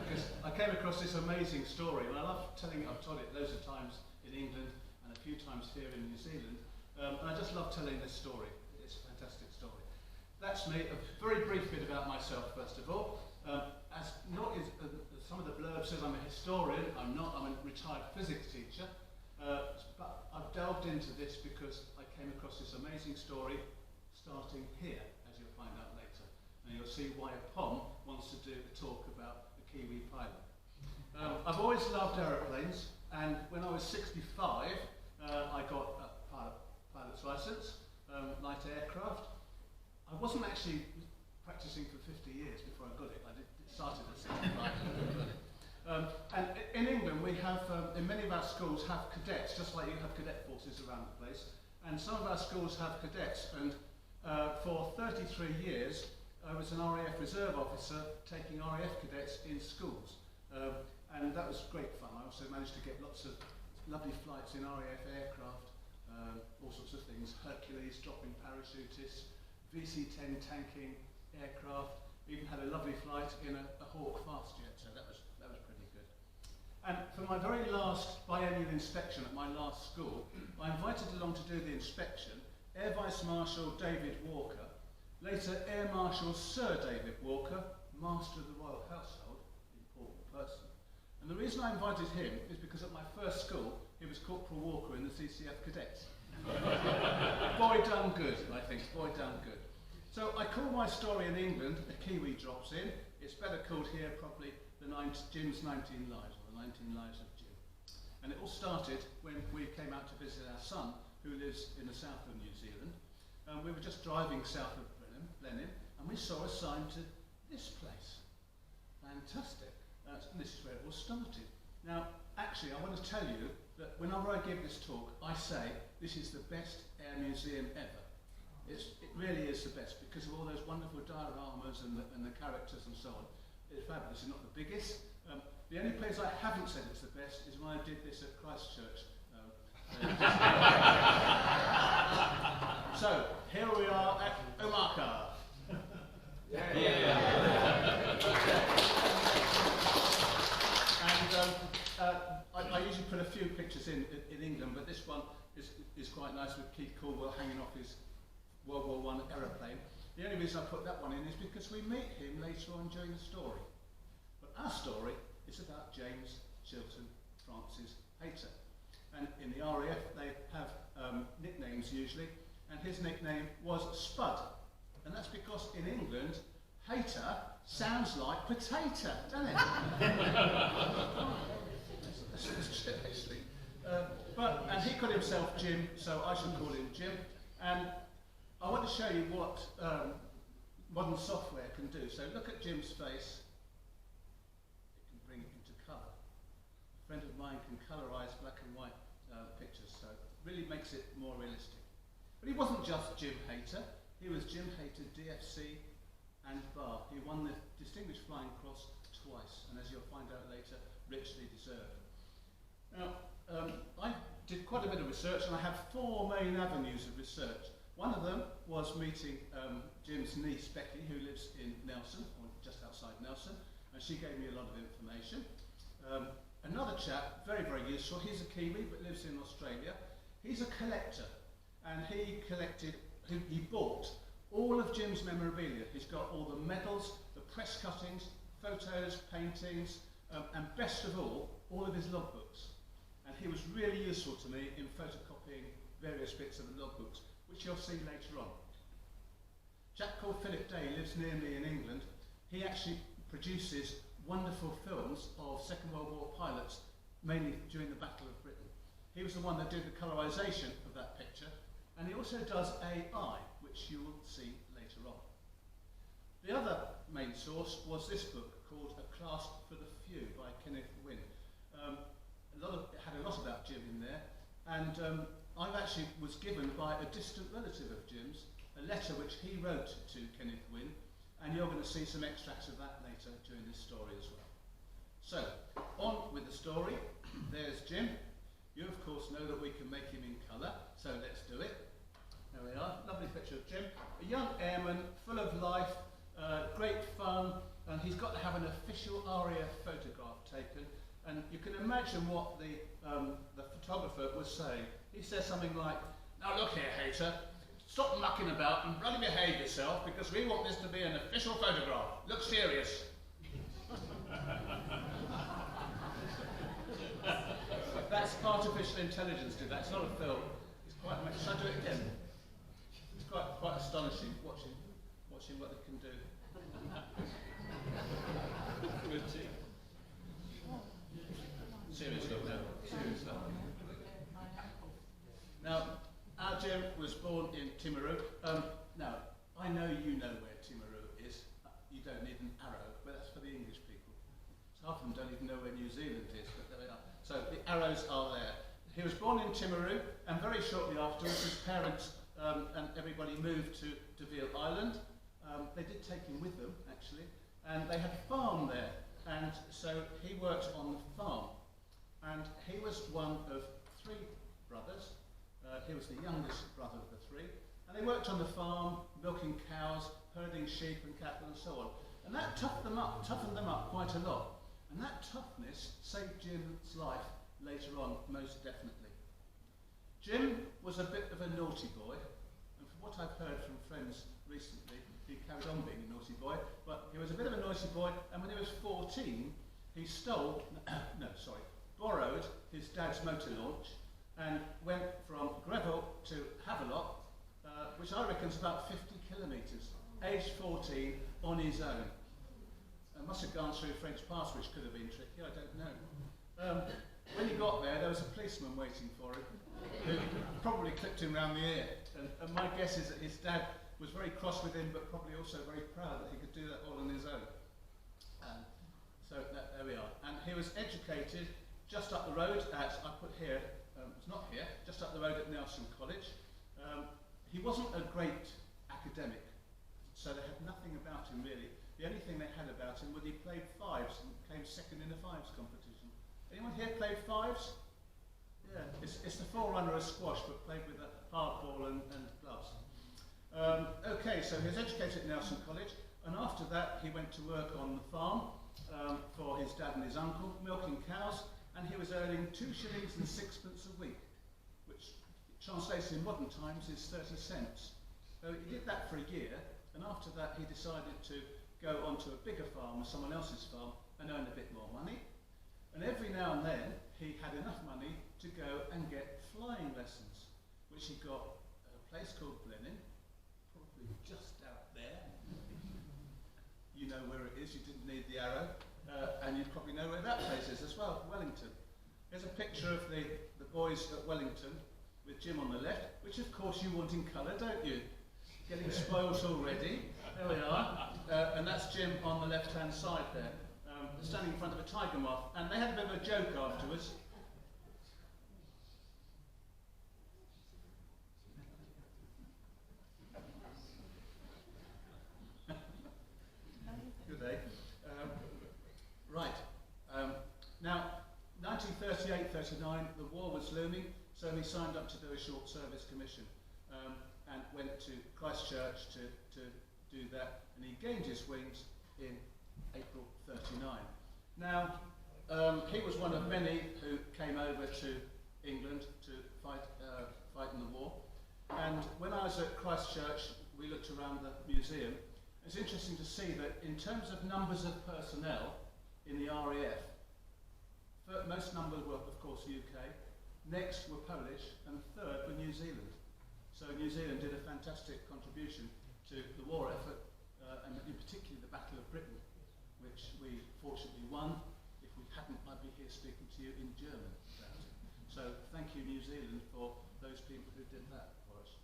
because I came across this amazing story, and I love telling it. I've told it loads of times in England and a few times here in New Zealand, and I just love telling this story. It's a fantastic story. That's me. A very brief bit about myself, first of all. As not as some of the blurb says, I'm a historian. I'm not. I'm a retired physics teacher. But I've delved into this because I came across this amazing story starting here, as you'll find out later. And you'll see why a POM wants to do a talk about a Kiwi pilot. I've always loved aeroplanes, and when I was 65, I got a pilot's license, light aircraft. I wasn't actually practicing for 50 years before I got it. I started at 65. And in England, we have, in many of our schools, have cadets, just like you have cadet forces around the place. And some of our schools have cadets, and for 33 years, I was an RAF reserve officer taking RAF cadets in schools. And that was great fun. I also managed to get lots of lovely flights in RAF aircraft, all sorts of things, Hercules, dropping parachutists, VC-10 tanking aircraft, even had a lovely flight in a Hawk fast jet, so that was pretty good. And for my very last biennial inspection at my last school, I invited along to do the inspection Air Vice Marshal David Walker, later Air Marshal Sir David Walker, Master of the Royal Household, important person. And the reason I invited him is because at my first school, he was Corporal Walker in the CCF Cadets. Boy done good, I think, boy done good. So I call my story in England, A Kiwi Drops In. It's better called here probably Jim's 19 Lives, or the 19 Lives of Jim. And it all started when we came out to visit our son, who lives in the south of New Zealand. We were just driving south of Blenheim, and we saw a sign to this place. Fantastic. And this is where it all started. Now, actually, I want to tell you that whenever I give this talk, I say this is the best air museum ever. It really is the best because of all those wonderful dioramas and the characters and so on. It's fabulous. It's not the biggest. The only place I haven't said it's the best is when I did this at Christchurch. So, here we are at Omaka. And I usually put a few pictures in England, but this one is quite nice with Keith Caldwell hanging off his World War I aeroplane. The only reason I put that one in is because we meet him later on during the story. But our story is about James Chilton Francis Hayter. And in the RAF they have nicknames usually, and his nickname was Spud. And that's because in England, Hayter sounds like potato, doesn't it? That's true, actually. And he called himself Jim, so I should call him Jim. And I want to show you what modern software can do. So look at Jim's face. It can bring it into colour. A friend of mine can colorise black and white pictures, so it really makes it more realistic. But he wasn't just Jim Hayter. He was Jim Hayter DFC and Bar. He won the Distinguished Flying Cross twice, and as you'll find out later, richly deserved. Now, I did quite a bit of research, and I have 4 main avenues of research. One of them was meeting Jim's niece, Becky, who lives in Nelson, or just outside Nelson, and she gave me a lot of information. Another chap, very, very useful, he's a Kiwi, but lives in Australia. He's a collector, and he bought all of Jim's memorabilia. He's got all the medals, the press cuttings, photos, paintings, and best of all of his logbooks. And he was really useful to me in photocopying various bits of the logbooks, which you'll see later on. A chap called Philip Day lives near me in England. He actually produces wonderful films of Second World War pilots, mainly during the Battle of Britain. He was the one that did the colorisation of that picture, and he also does AI, which you will see later on. The other main source was this book called A Class for the Few by Kenneth Wynne. It had a lot about Jim in there, and I actually was given by a distant relative of Jim's a letter which he wrote to Kenneth Wynne, and you're going to see some extracts of that later during this story as well. So, on with the story. There's Jim. You of course know that we can make him in colour, so let's do it. There we are, lovely picture of Jim. A young airman, full of life, great fun, and he's got to have an official RAF photograph taken, and you can imagine what the photographer was saying. He says something like, "Now look here, Hayter, stop mucking about and bloody behave yourself, because we want this to be an official photograph. Look serious." That's artificial intelligence did that. It's not a film. It's quite. Shall I do it again? It's quite astonishing watching what they can do. Good team. Serious stuff now. Serious stuff. Now, our Jim was born in Timaru. Now, I know you know where Timaru is. You don't need an arrow, but that's for the English people. So half of them don't even know where New Zealand is, but there we are. So the arrows are there. He was born in Timaru, and very shortly afterwards, his parents and everybody moved to Veal Island. They did take him with them, actually, and they had a farm there. And so he worked on the farm. And he was one of three brothers. He was the youngest brother of the three. And they worked on the farm, milking cows, herding sheep and cattle and so on. And that toughened them up quite a lot. And that toughness saved Jim's life later on, most definitely. Jim was a bit of a naughty boy. And from what I've heard from friends recently, he carried on being a naughty boy. But he was a bit of a naughty boy. And when he was 14, he borrowed his dad's motor launch and went from Greville to Havelock, which I reckon is about 50 kilometres, aged 14, on his own. Must have gone through French Pass, which could have been tricky, I don't know. When he got there was a policeman waiting for him, who probably clipped him round the ear. And my guess is that his dad was very cross with him, but probably also very proud that he could do that all on his own. There we are. And he was educated just up the road at, I put here, it's not here, just up the road at Nelson College. He wasn't a great academic, so they had nothing about him really. The only thing they had about him was he played fives and came second in a fives competition. Anyone here played fives? Yeah, it's the forerunner of squash, but played with a hard ball and gloves. Okay, so he was educated at Nelson College, and after that he went to work on the farm for his dad and his uncle, milking cows, and he was earning 2 shillings and 6pence a week, which translated in modern times is 30 cents. So he did that for a year, and after that he decided to go onto a bigger farm, someone else's farm, and earn a bit more money. And every now and then he had enough money to go and get flying lessons, which he got at a place called Blenheim, probably just out there. You know where it is, you didn't need the arrow, and you probably know where that place is as well, Wellington. Here's a picture of the boys at Wellington with Jim on the left, which of course you want in colour, don't you? Getting spoilt already. There we are. And that's Jim on the left-hand side there, standing in front of a tiger moth. And they had a bit of a joke afterwards. Good day. Right. Now, 1938-39, the war was looming, so he signed up to do a short service commission and went to Christchurch to do that, and he gained his wings in April 39. Now, he was one of many who came over to England to fight in the war, and when I was at Christchurch, we looked around the museum. It's interesting to see that in terms of numbers of personnel in the RAF, most numbers were, of course, UK, next were Polish, and third were New Zealand. So New Zealand did a fantastic contribution to the war effort, and in particular the Battle of Britain, which we fortunately won. If we hadn't, I'd be here speaking to you in German about it. So thank you, New Zealand, for those people who did that for us.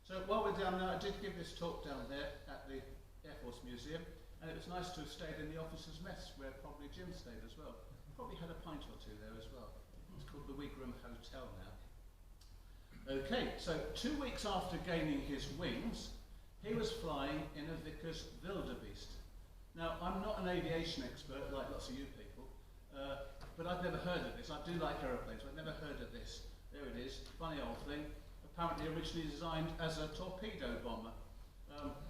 So while we're down there, I did give this talk down there at the Air Force Museum, and it was nice to have stayed in the officers' mess, where probably Jim stayed as well. Probably had a pint or two there as well. It's called the Wigram Hotel now. Okay, so 2 weeks after gaining his wings, he was flying in a Vickers wildebeest. Now, I'm not an aviation expert like lots of you people, but I've never heard of this. I do like aeroplanes, but I've never heard of this. There it is, funny old thing. Apparently originally designed as a torpedo bomber.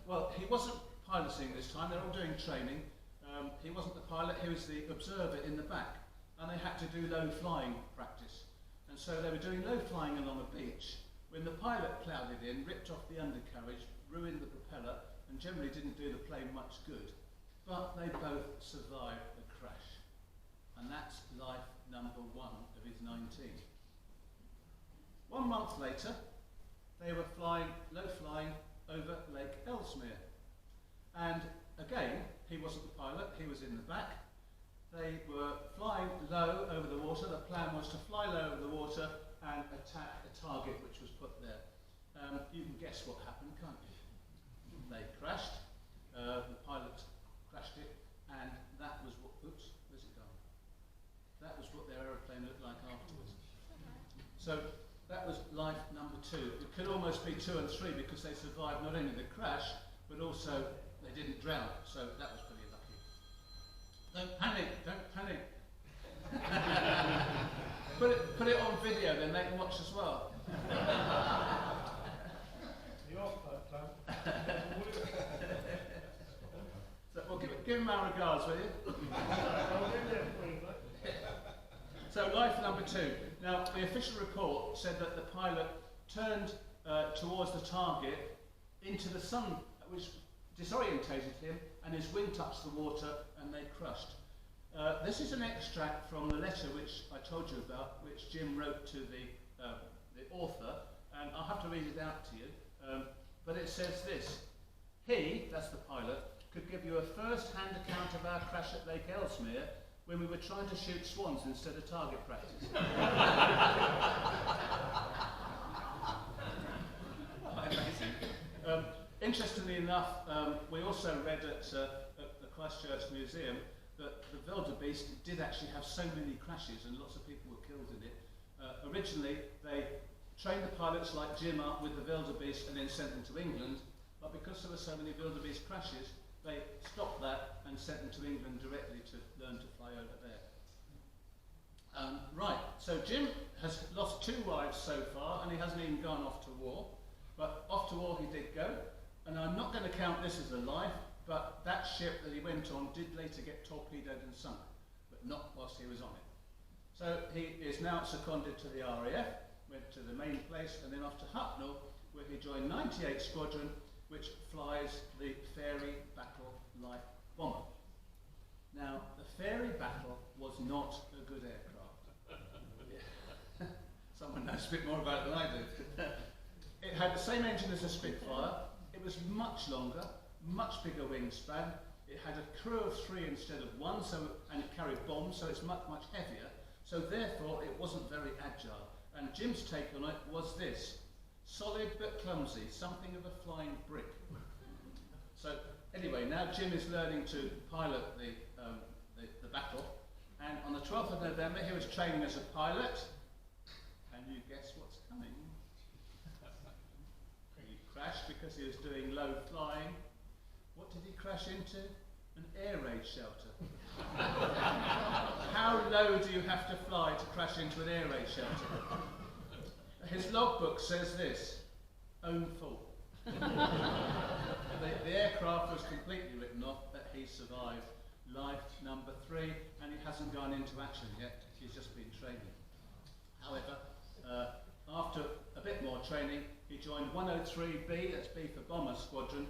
Well, he wasn't piloting this time, they're all doing training, He wasn't the pilot, he was the observer in the back. And they had to do low flying practice. And so they were doing low flying along a beach when the pilot ploughed it in, ripped off the undercarriage, ruined the propeller, and generally didn't do the plane much good. But they both survived the crash. And that's life number 1 of his 19. 1 month later, they were low flying over Lake Ellesmere. And again, he wasn't the pilot, he was in the back. They were flying low over the water. The plan was to fly low over the water and attack a target which was put there. You can guess what happened, can't you? They crashed, the pilot crashed it, and that was what, oops, where's it gone? That was what their aeroplane looked like afterwards. So that was life number 2. It could almost be 2 and 3 because they survived not only the crash, but also they didn't drown. So that was pretty lucky. Don't panic, don't panic. put it on video, then they can watch as well. You're off that plan. So, well, give him our regards, will you? So life number 2. Now, the official report said that the pilot turned towards the target into the sun, which disorientated him, and his wing touched the water, and they crushed. This is an extract from the letter which I told you about, which Jim wrote to the author, and I'll have to read it out to you. But it says this: he, that's the pilot, could give you a first-hand account of our crash at Lake Ellesmere when we were trying to shoot swans instead of target practice. Amazing. Interestingly enough, we also read at the Christchurch Museum that the wildebeest did actually have so many crashes and lots of people were killed in it. Originally, they trained the pilots like Jim up with the wildebeest and then sent them to England, but because there were so many wildebeest crashes, they stopped that and sent them to England directly to learn to fly over there. Right, so Jim has lost 2 wives so far, and he hasn't even gone off to war. But off to war he did go, and I'm not going to count this as a life, but that ship that he went on did later get torpedoed and sunk, but not whilst he was on it. So he is now seconded to the RAF, went to the main place, and then off to Hucknall, where he joined 98 Squadron, which flies the Fairy Battle Light Bomber. Now, the Fairy Battle was not a good aircraft. Someone knows a bit more about it than I do. It had the same engine as a Spitfire. It was much longer, much bigger wingspan. It had a crew of 3 instead of 1, and it carried bombs, so it's much, much heavier. So therefore, it wasn't very agile. And Jim's take on it was this: solid but clumsy, something of a flying brick. So anyway, now Jim is learning to pilot the battle, and on the 12th of November he was training as a pilot, and you guess what's coming? He crashed because he was doing low flying. What did he crash into? An air raid shelter. How low do you have to fly to crash into an air raid shelter? His logbook says this: own fault. The aircraft was completely written off, but he survived. Life number 3, and he hasn't gone into action yet. He's just been training. However, after a bit more training, he joined 103B, that's B for Bomber Squadron,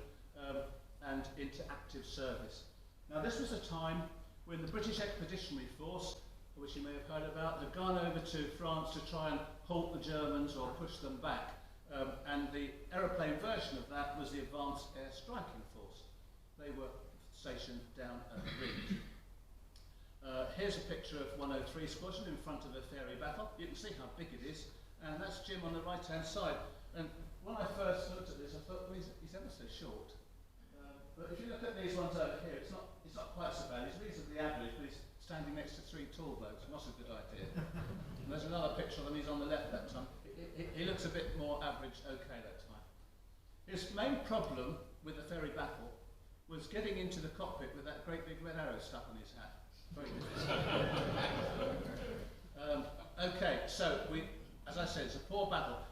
and into active service. Now, this was a time when the British Expeditionary Force, which you may have heard about, had gone over to France to try and halt the Germans or push them back. And the aeroplane version of that was the Advanced Air Striking Force. They were stationed down at the Ridge. Here's a picture of 103 Squadron in front of a Fairy Battle. You can see how big it is, and that's Jim on the right-hand side. And when I first looked at this, I thought, well, he's ever so short. But if you look at these ones over here, it's not quite so bad. He's reasonably average, but he's standing next to 3 tall blokes. Not a good idea. And there's another picture of him. He's on the left that time. He looks a bit more average, okay, that time. His main problem with the Fairy Battle was getting into the cockpit with that great big red arrow stuck on his hat. Very okay, so as I said, it's a poor battle,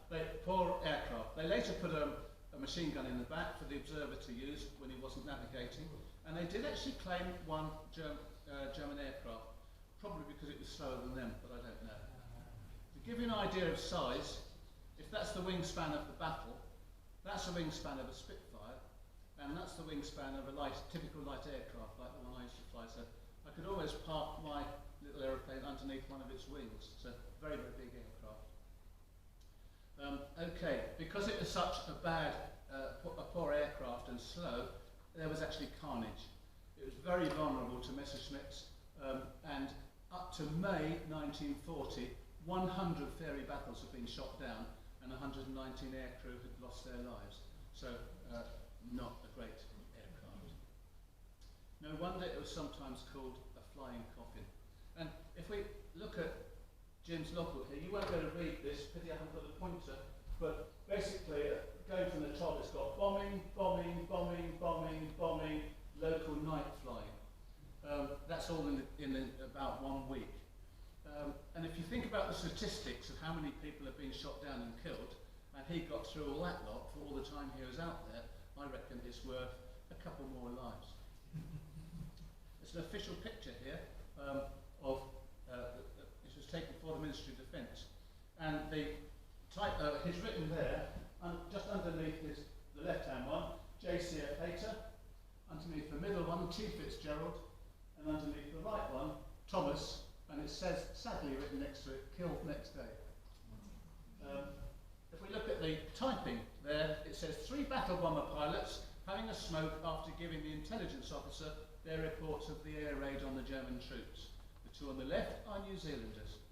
poor aircraft. They later put a machine gun in the back for the observer to use when he wasn't navigating, And they did actually claim one German aircraft, probably because it was slower than them, but I don't know. To give you an idea of size, if that's the wingspan of the Battle, that's the wingspan of a Spitfire, and that's the wingspan of a typical light aircraft, like the one I used to fly. So I could always park my little aeroplane underneath one of its wings. It's a very, very big aircraft. Okay, because it was such a poor aircraft and slow, there was actually carnage. It was very vulnerable to Messerschmitts, and up to May 1940, 100 Fairey battles had been shot down, and 119 aircrew had lost their lives. So, not a great aircraft. No wonder it was sometimes called a flying coffin. And if we look at Jim's logbook here, you won't be able to read this, pity I haven't got a pointer, but basically, going from the top, it's got bombing, bombing, bombing, bombing, bombing, local night flying. That's all in about 1 week. And if you think about the statistics of how many people have been shot down and killed, and he got through all that lot for all the time he was out there, I reckon it's worth a couple more lives. It's an official picture here it was taken for the Ministry of Defence. And the type, he's written there, just underneath the left-hand one, Geoff Piper, underneath the middle one, T. Fitzgerald, and underneath the right one, Thomas, and it says, sadly written next to it, killed next day. If we look at the typing there, it says 3 battle bomber pilots having a smoke after giving the intelligence officer their reports of the air raid on the German troops. The 2 on the left are New Zealanders.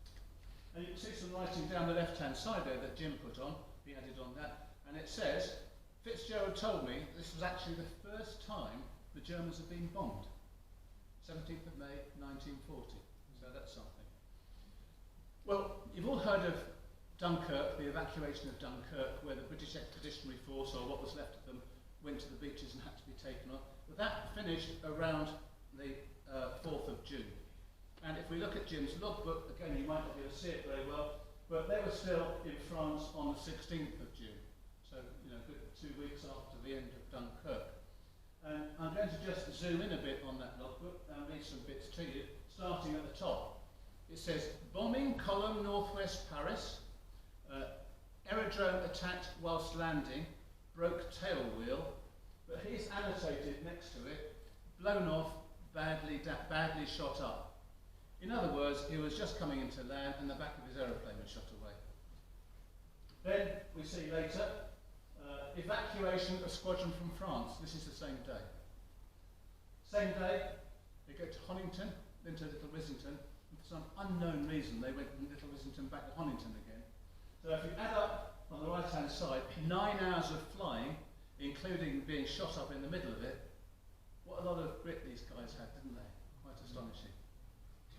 And you can see some writing down the left-hand side there that Jim put on, he added on that, and it says, Fitzgerald told me this was actually the first time the Germans had been bombed. 17th of May 1940, so that's something. Well, you've all heard of Dunkirk, the evacuation of Dunkirk, where the British Expeditionary Force, or what was left of them, went to the beaches and had to be taken on. But that finished around the 4th of June. And if we look at Jim's logbook, again, you might not be able to see it very well, but they were still in France on the 16th of June. So, you know, good 2 weeks after the end of Dunkirk. And I'm going to just zoom in a bit on that logbook and read some bits to you, starting at the top. It says, bombing column northwest Paris, aerodrome attacked whilst landing, broke tail wheel, but he's annotated next to it, blown off, badly shot up. In other words, he was just coming into land and the back of his aeroplane was shot away. Then we see later, evacuation of squadron from France. This is the same day. Same day, they go to Honington, then to Little Wissington, and for some unknown reason they went from Little Wissington back to Honington again. So if you add up on the right-hand side, 9 hours of flying, including being shot up in the middle of it, what a lot of grit these guys had, didn't they? Quite astonishing.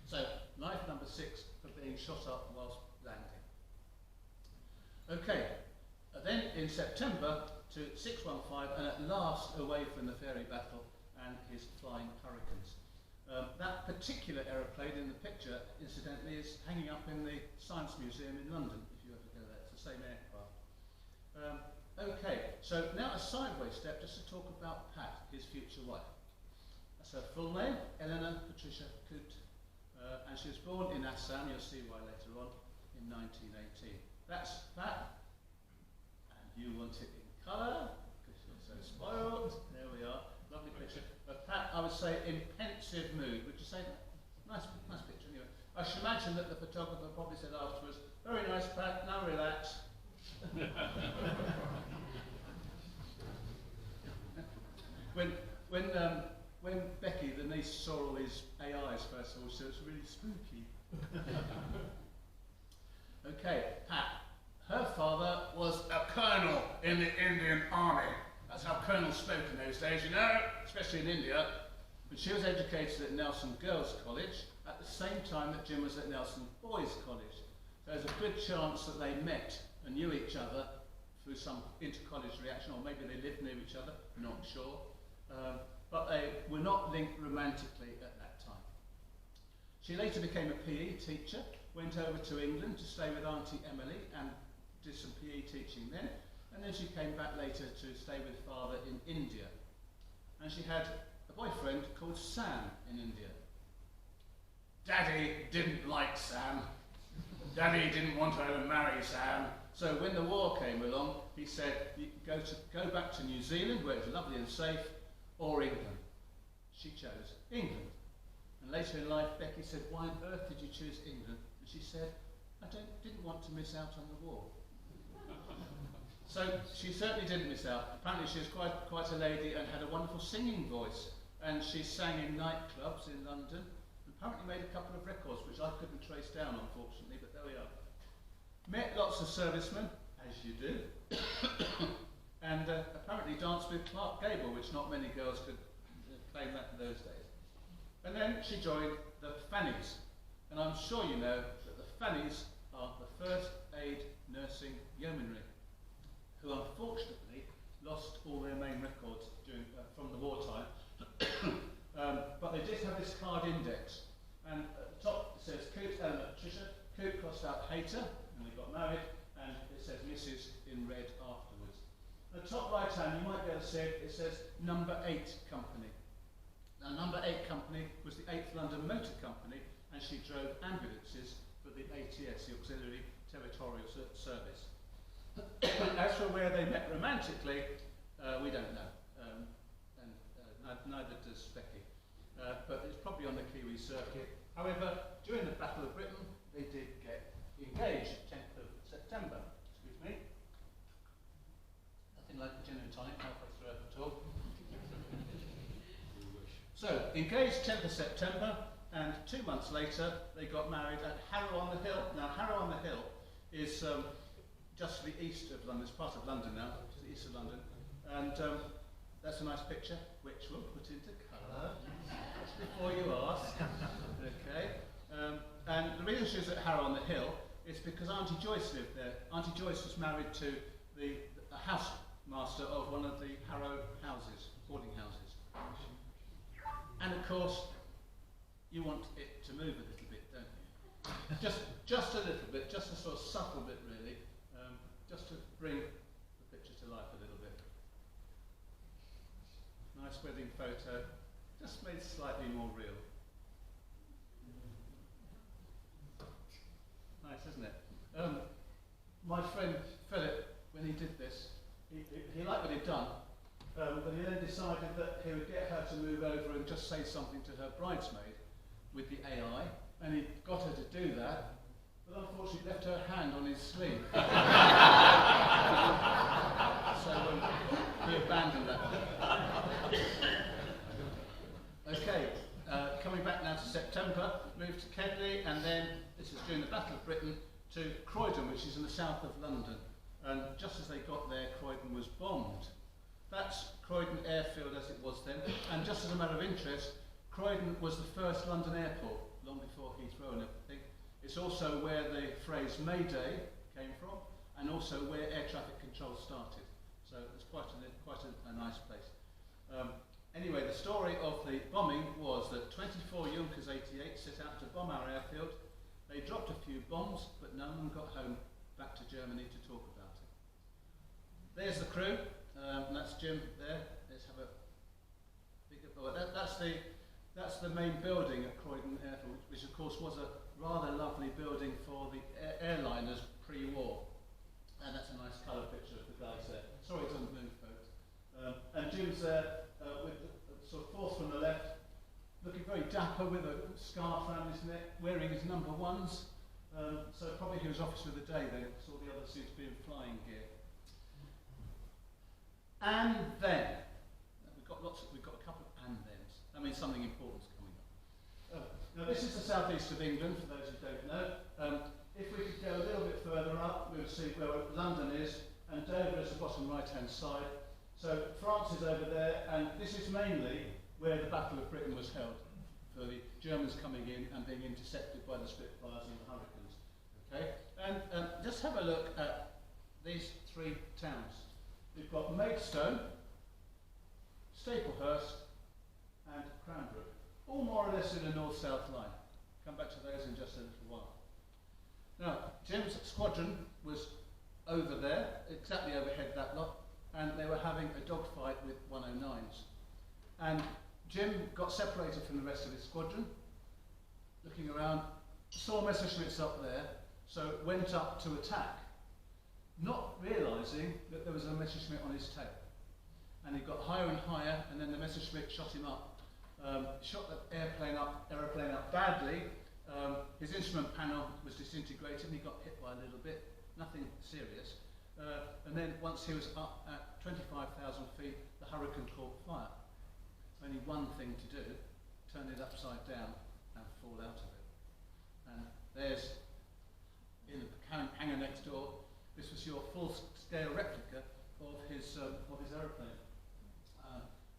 So, life number 6 for being shot up whilst landing. Okay, then in September to 615, and at last away from the Fairey battle and his flying Hurricanes. That particular aeroplane in the picture, incidentally, is hanging up in the Science Museum in London, if you ever go there. It's the same aircraft. Okay, so now a sideways step just to talk about Pat, his future wife. That's her full name, Eleanor Patricia Coote, and she was born in Assam, you'll see why later on, in 1918. That's Pat, and you want it in colour, because you're so spoiled. There we are, lovely picture. Of Pat, I would say, in pensive mood. Would you say that? Nice picture anyway. I should imagine that the photographer probably said afterwards, very nice Pat, now relax. When Becky, the niece, saw all these AIs first of all, she said it's really spooky. Okay, Pat. Her father was a colonel in the Indian Army. That's how colonels spoke in those days, you know, especially in India. But she was educated at Nelson Girls' College at the same time that Jim was at Nelson Boys' College. So there's a good chance that they met and knew each other through some inter-college reaction, or maybe they lived near each other, not sure. But they were not linked romantically at that time. She later became a PE teacher, went over to England to stay with Auntie Emily and did some PE teaching then, and then she came back later to stay with father in India. And she had a boyfriend called Sam in India. Daddy didn't like Sam. Daddy didn't want her to marry Sam. So when the war came along, he said, you go back to New Zealand, where it's lovely and safe, or England. She chose England. And later in life, Becky said, why on earth did you choose England? And she said, I didn't want to miss out on the war. So she certainly didn't miss out. Apparently she was quite a lady and had a wonderful singing voice. And she sang in nightclubs in London. Apparently made a couple of records, which I couldn't trace down, unfortunately, but there we are. Met lots of servicemen, as you do. And apparently danced with Clark Gable, which not many girls could claim that in those days. And then she joined the Fannies. And I'm sure you know that the Fannies are the first aid nursing yeomanry, who unfortunately lost all their main records from the wartime. But they did have this card index. And at the top it says Coot, Eleanor, Patricia. Coot crossed out Hayter, and they got married. And it says Mrs. in red afterwards. At the top right hand, you might be able to see it, it says Number 8 Company. Now, Number 8 Company was the 8th London Motor Company, and she drove ambulances for the ATS, the Auxiliary Territorial Service. As for where they met romantically, we don't know, neither does Becky. But it's probably on the Kiwi circuit. However, during the Battle of Britain, they did get engaged, 10th of September. Excuse me. Nothing like the gin and tonic halfway through the talk. So, engaged 10th of September, and 2 months later, they got married at Harrow on the Hill. Now, Harrow on the Hill is just to the east of London. It's part of London now, to the east of London. And that's a nice picture, which we'll put into colour. Just before you ask. Okay. And the reason she was at Harrow on the Hill is because Auntie Joyce lived there. Auntie Joyce was married to the housemaster of one of the Harrow houses, boarding houses. And of course, you want it to move a little bit, don't you? Just a little bit, just a sort of subtle bit really, just to bring the picture to life a little bit. Nice wedding photo, just made slightly more real. Nice, isn't it? My friend Philip, when he did this, he liked what he'd done, but he then decided that he would get her to move over and just say something to her bridesmaid with the AI, and he got her to do that, but unfortunately left her hand on his sleeve. So he abandoned that. Okay, coming back now to September, moved to Kedley, and then, this is during the Battle of Britain, to Croydon, which is in the south of London. And just as they got there, Croydon was bombed. That's Croydon Airfield as it was then, and just as a matter of interest, Croydon was the first London airport, long before Heathrow and everything. It's also where the phrase Mayday came from, and also where air traffic control started. So it's quite a nice place. Anyway, the story of the bombing was that 24 Junkers 88 set out to bomb our airfield. They dropped a few bombs, but none of them got home back to Germany to talk about it. There's the crew, and that's Jim there. Let's have a bigger. That's the main building at Croydon Airfield, which of course was a rather lovely building for the airliners pre-war. And that's a nice colour picture of the guys there. Sorry it doesn't move, folks. And Jim's there with the sort of fourth from the left, looking very dapper with a scarf around his neck, wearing his number ones. So probably he was officer of the day then, because all the others seem to be in flying gear. And then, we've got a couple of and thens. That means something important's coming up. Now this is the southeast of England, for those who don't know. If we could go a little bit further up, we would see where London is, and Dover is the bottom right-hand side. So France is over there, and this is mainly where the Battle of Britain was held, for the Germans coming in and being intercepted by the Spitfires and the Hurricanes. Okay, and just have a look at these three towns. We've got Maidstone, Staplehurst, and Cranbrook, all more or less in a north-south line. Come back to those in just a little while. Now, Jim's squadron was over there, exactly overhead that lot, and they were having a dogfight with 109s. And Jim got separated from the rest of his squadron, looking around, saw Messerschmitts up there, so went up to attack, not realising that there was a Messerschmitt on his tail. And he got higher and higher, and then the Messerschmitt shot him up, shot the aeroplane up badly. His instrument panel was disintegrated and he got hit by a little bit, nothing serious. And then once he was up at 25,000 feet, the Hurricane caught fire. Only one thing to do, turn it upside down and fall out of it. And there's, in the hangar next door, this was your full-scale replica of his aeroplane.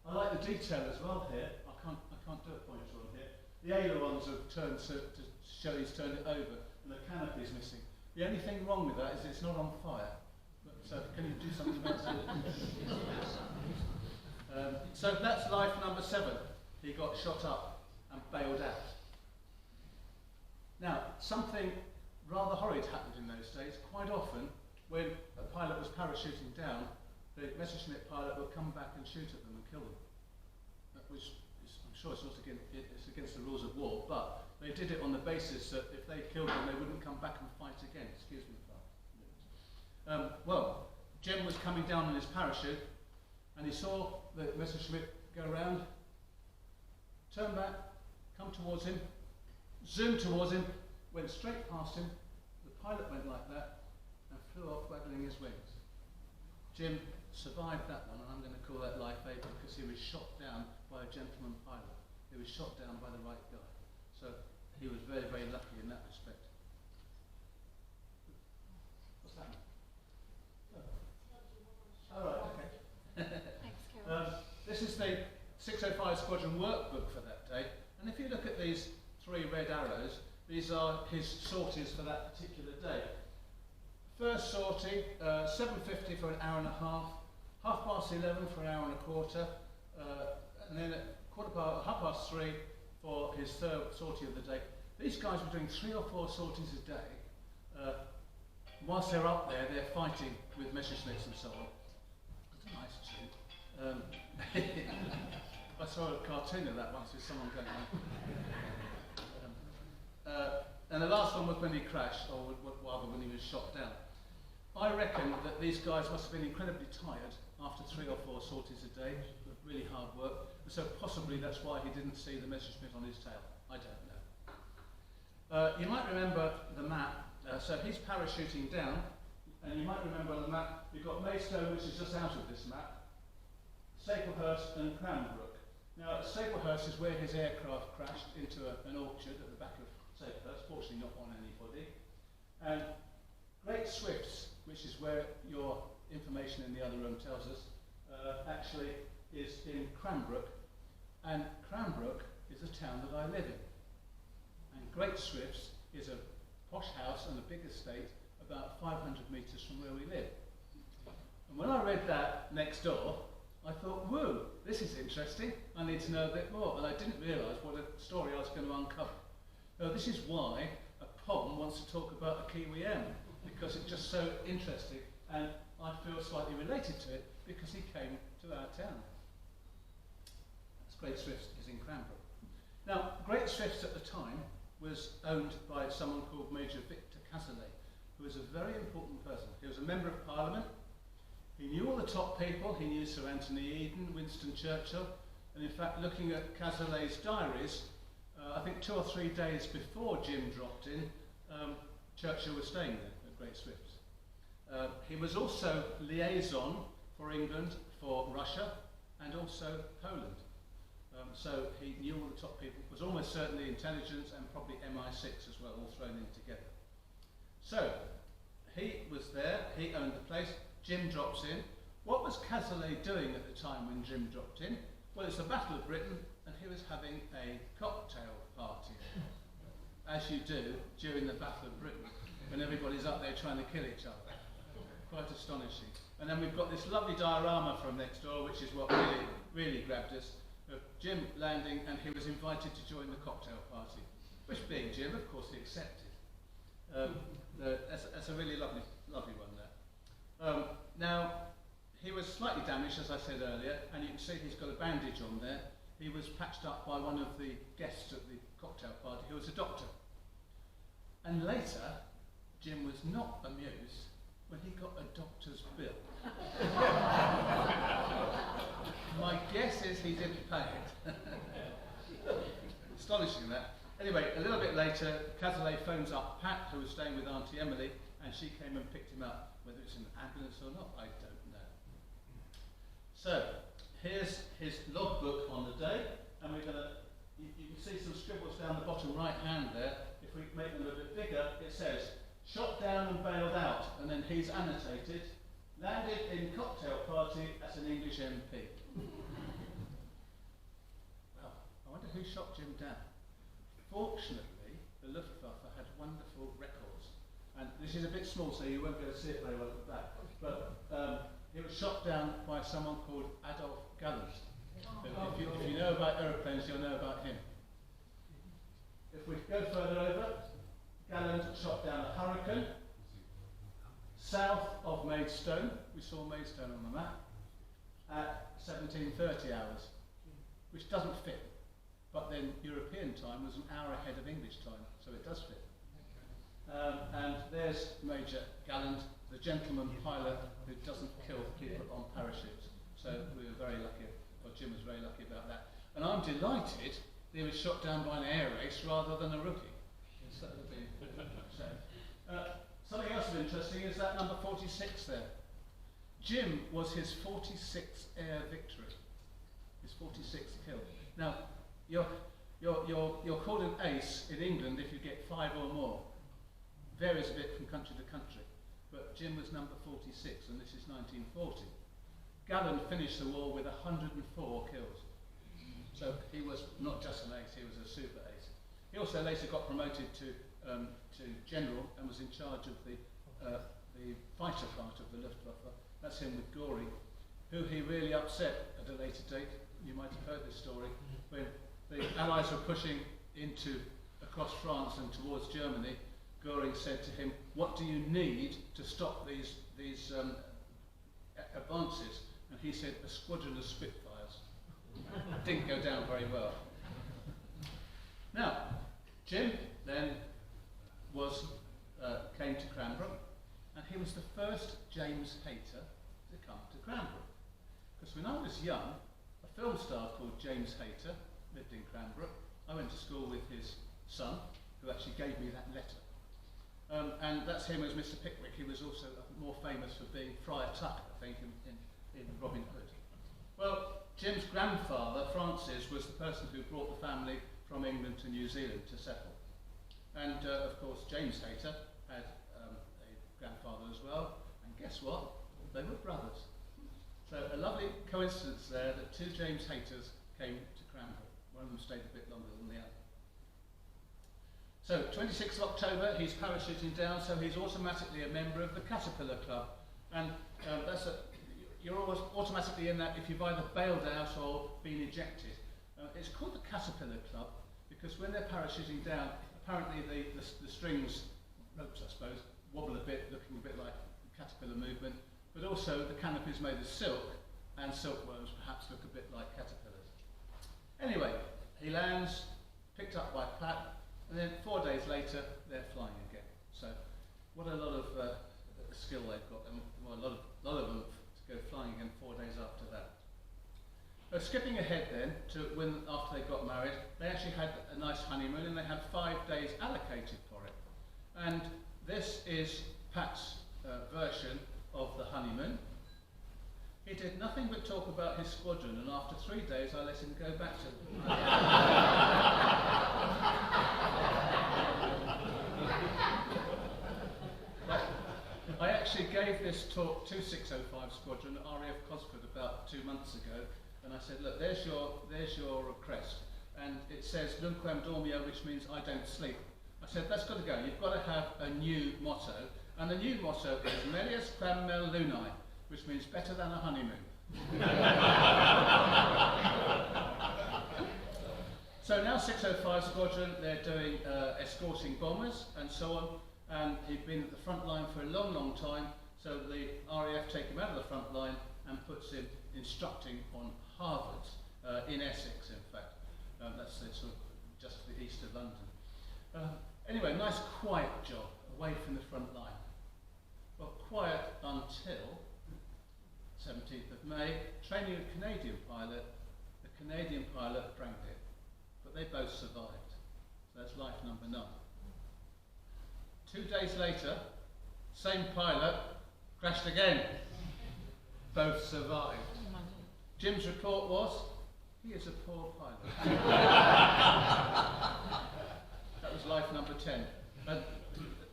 I like the detail as well here. I can't do a pointer on here. The ailerons have turned to show he's turned it over, and the canopy's missing. The only thing wrong with that is it's not on fire. So can you do something about that? So that's life number 7. He got shot up and bailed out. Now, something rather horrid happened in those days. Quite often, when a pilot was parachuting down, the Messerschmitt pilot would come back and shoot at them and kill them. Which is, I'm sure it's not against the rules of war, but they did it on the basis that if they killed them, they wouldn't come back and fight again. Excuse me, Father. Well, Jim was coming down on his parachute, and he saw the Messerschmitt go around, turn back, come towards him, zoom towards him, went straight past him. The pilot went like that and flew off, waggling his wings. Jim survived that one, and I'm going to call that life 8 because he was shot down by a gentleman pilot. He was shot down by the right guy. So he was very, very lucky in that respect. What's that? Oh. All right, okay. Thanks, Carol. This is the 605 Squadron workbook for that day. And if you look at these 3 red arrows, these are his sorties for that particular day. First sortie, 7:50 for an hour and a half, 11:30 for an hour and a quarter, and then at 3:15 for his 3rd sortie of the day. These guys were doing 3 or 4 sorties a day. Whilst they're up there, they're fighting with Messerschmitts and so on. It's a nice tune. I saw a cartoon of that once with someone going on. And the last one was when he crashed, or rather when he was shot down. I reckon that these guys must have been incredibly tired after 3 or 4 sorties a day, really hard work, and so possibly that's why he didn't see the Messerschmitt on his tail. I don't know. You might remember the map. So he's parachuting down, and you might remember on the map, you've got Maidstone, which is just out of this map, Staplehurst and Cranbrook. Now, Staplehurst is where his aircraft crashed into an orchard at the back of Staplehurst, fortunately not on anybody. And Great Swifts, which is where your information in the other room tells us, actually is in Cranbrook. And Cranbrook is the town that I live in. And Great Swifts is a posh house and a big estate about 500 metres from where we live. And when I read that next door, I thought, whoa, this is interesting. I need to know a bit more. And I didn't realise what a story I was going to uncover. Now, this is why a POM wants to talk about a Kiwi M, because it's just so interesting, and I feel slightly related to it because he came to our town. That's Great Swifts is in Cranbrook. Now, Great Swifts at the time was owned by someone called Major Victor Cazalet, who was a very important person. He was a member of Parliament. He knew all the top people. He knew Sir Anthony Eden, Winston Churchill, and in fact, looking at Cazalet's diaries, I think 2 or 3 days before Jim dropped in, Churchill was staying there at Great Swifts. He was also liaison for England, for Russia, and also Poland. So he knew all the top people, was almost certainly intelligence and probably MI6 as well, all thrown in together. So he was there, he owned the place, Jim drops in. What was Cazalet doing at the time when Jim dropped in? Well, it's the Battle of Britain, and he was having a cocktail party, as you do during the Battle of Britain, when everybody's up there trying to kill each other. Quite astonishing. And then we've got this lovely diorama from next door, which is what really grabbed us, of Jim landing, and he was invited to join the cocktail party, which being Jim, of course, he accepted. That's a really lovely one there. Now, he was slightly damaged, as I said earlier, and you can see he's got a bandage on there. he was patched up by one of the guests at the cocktail party who was a doctor. And later, Jim was not amused when he got a doctor's bill. My guess is he didn't pay it. Astonishing, that. Anyway, a little bit later, Cazalet phones up Pat, who was staying with Auntie Emily, and she came and picked him up. Whether it's in an ambulance or not, I don't know. So, here's his logbook on the day, and we're going to, you can see some scribbles down the bottom right hand there. If we make them a bit bigger, it says, shot down and bailed out, and then he's annotated, landed in cocktail party as an English MP. Well, I wonder who shot Jim down. Fortunately, the Luftwaffe had wonderful records, and this is a bit small, so you won't be able to see it very well at the back, but it was shot down by someone called Adolf Galland. If you know about aeroplanes, you'll know about him. If we go further over, Galland shot down a Hurricane south of Maidstone. We saw Maidstone on the map at 17:30 hours, which doesn't fit. But then European time was an hour ahead of English time, so it does fit. And there's Major Galland, the gentleman pilot who doesn't kill people on parachutes. So we were very lucky, or Jim was very lucky about that. And I'm delighted that he was shot down by an air race rather than a rookie. So that would be a shame. Something else interesting is that number 46 there. Jim was his 46th air victory, his 46th kill. Now, you're called an ace in England if you get 5 or more. Varies a bit from country to country. But Jim was number 46, and this is 1940. Galland finished the war with 104 kills. So he was not just an ace, he was a super ace. He also later got promoted to general and was in charge of the fighter part of the Luftwaffe. That's him with Goring, who he really upset at a later date. You might have heard this story, when the Allies were pushing across France and towards Germany. Goring said to him, "What do you need to stop these advances?" And he said, "A squadron of Spitfires." Didn't go down very well. Now, Jim then came to Cranbrook, and he was the first James Hayter to come to Cranbrook. Because when I was young, a film star called James Hayter lived in Cranbrook. I went to school with his son, who actually gave me that letter. And that's him as Mr. Pickwick. He was also more famous for being Friar Tuck, I think, in Robin Hood. Well, Jim's grandfather, Francis, was the person who brought the family from England to New Zealand to settle. And, of course, James Hayter had a grandfather as well. And guess what? They were brothers. So a lovely coincidence there that 2 James Hayters came to Cranbrook. One of them stayed a bit longer than the other. So, 26th of October, he's parachuting down, so he's automatically a member of the Caterpillar Club. And you're always automatically in that if you've either bailed out or been ejected. It's called the Caterpillar Club because when they're parachuting down, apparently the strings, ropes I suppose, wobble a bit, looking a bit like the caterpillar movement, but also the canopy is made of silk, and silkworms perhaps look a bit like caterpillars. Anyway, he lands, picked up by Pat, and then 4 days later, they're flying again. So, what a lot of skill they've got, and well, a lot of them to go flying again 4 days after that. Skipping ahead then to when after they got married, they actually had a nice honeymoon, and they had 5 days allocated for it. And this is Pat's version of the honeymoon. He did nothing but talk about his squadron, and after 3 days I let him go back to them. I actually gave this talk to 605 Squadron at RAF Cosford about 2 months ago, and I said, look, there's your crest, and it says Nunquam Dormio, which means I don't sleep. I said, that's got to go. You've got to have a new motto, and the new motto is Melius Quam Mel Lunae, which means better than a honeymoon. So now 605 Squadron, they're doing escorting bombers and so on, and he'd been at the front line for a long, long time, so the RAF take him out of the front line and puts him instructing on Harvards. in Essex, in fact. That's sort of just to the east of London. Anyway, nice quiet job, away from the front line. Well, quiet until 17th of May, training a Canadian pilot. The Canadian pilot drank it, but they both survived. So that's life number 9. 2 days later, same pilot crashed again. Both survived. Jim's report was, he is a poor pilot. That was life number 10.